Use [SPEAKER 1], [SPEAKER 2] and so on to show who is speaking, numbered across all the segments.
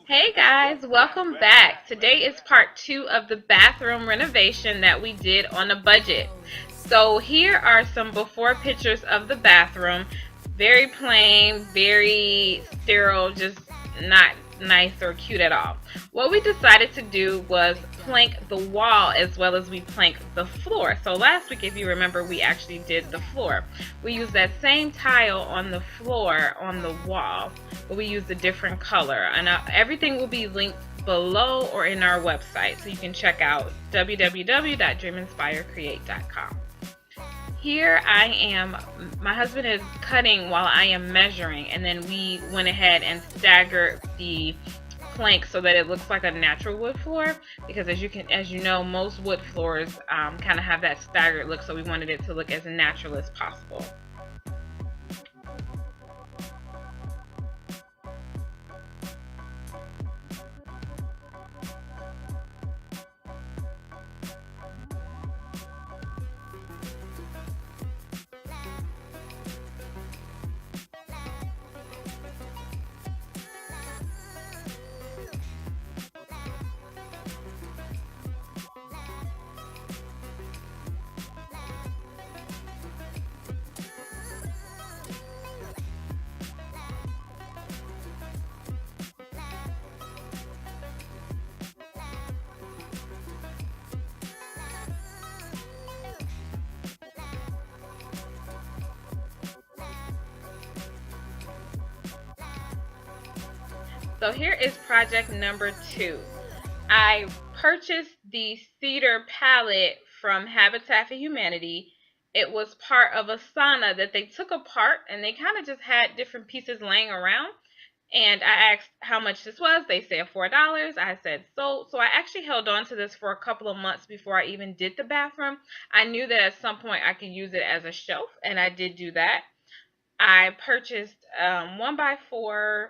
[SPEAKER 1] Hey guys, welcome back. Today is part 2 of the bathroom renovation that we did on a budget. So here are some before pictures of the bathroom. Very plain, very sterile, just not nice or cute at all. What we decided to do was plank the wall as well as we planked the floor. So last week, if you remember, we actually did the floor. We used that same tile on the floor on the wall, but we used a different color. And everything will be linked below or in our website, so you can check out www.dreaminspirecreate.com. Here I am, my husband is cutting while I am measuring, and then we went ahead and staggered the plank so that it looks like a natural wood floor, because as you know, most wood floors kind of have that staggered look, so we wanted it to look as natural as possible. So here is project number 2. I purchased the cedar pallet from Habitat for Humanity. It was part of a sauna that they took apart, and they kind of just had different pieces laying around. And I asked how much this was. They said $4. I said sold. So I actually held on to this for a couple of months before I even did the bathroom. I knew that at some point I could use it as a shelf, and I did do that. I purchased 1x4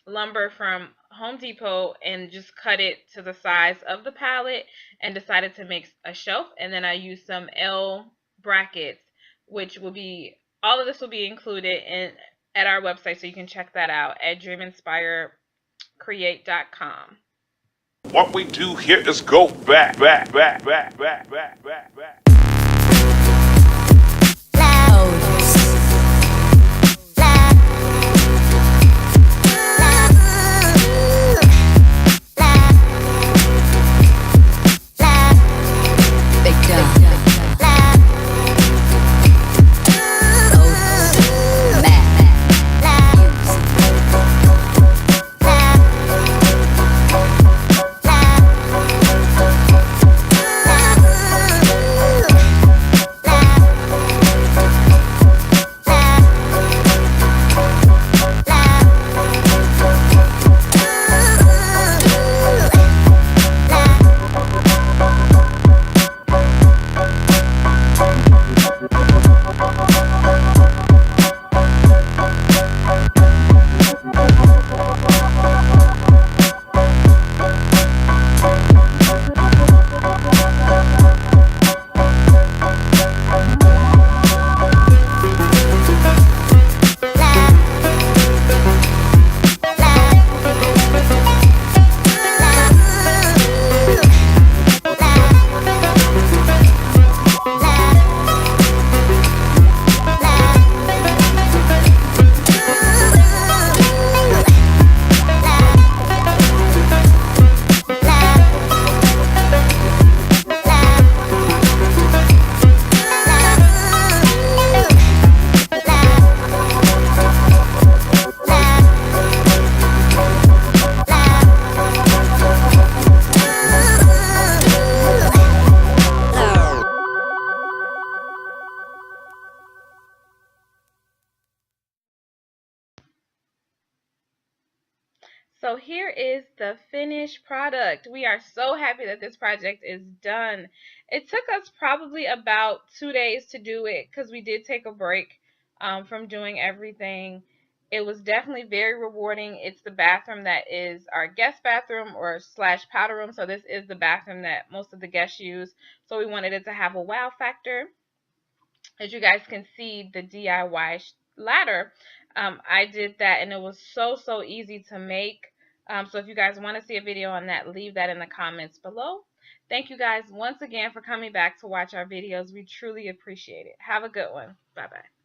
[SPEAKER 1] lumber from Home Depot and just cut it to the size of the pallet and decided to make a shelf. And then I used some L brackets, which will be, all of this will be included in at our website, so you can check that out at dreaminspirecreate.com.
[SPEAKER 2] What we do here is go back.
[SPEAKER 1] So here is the finished product. We are so happy that this project is done. It took us probably about 2 days to do it because we did take a break from doing everything. It was definitely very rewarding. It's the bathroom that is our guest bathroom or slash powder room. So this is the bathroom that most of the guests use. So we wanted it to have a wow factor. As you guys can see, the DIY ladder, I did that, and it was so easy to make. So if you guys want to see a video on that, leave that in the comments below. Thank you guys once again for coming back to watch our videos. We truly appreciate it. Have a good one. Bye bye.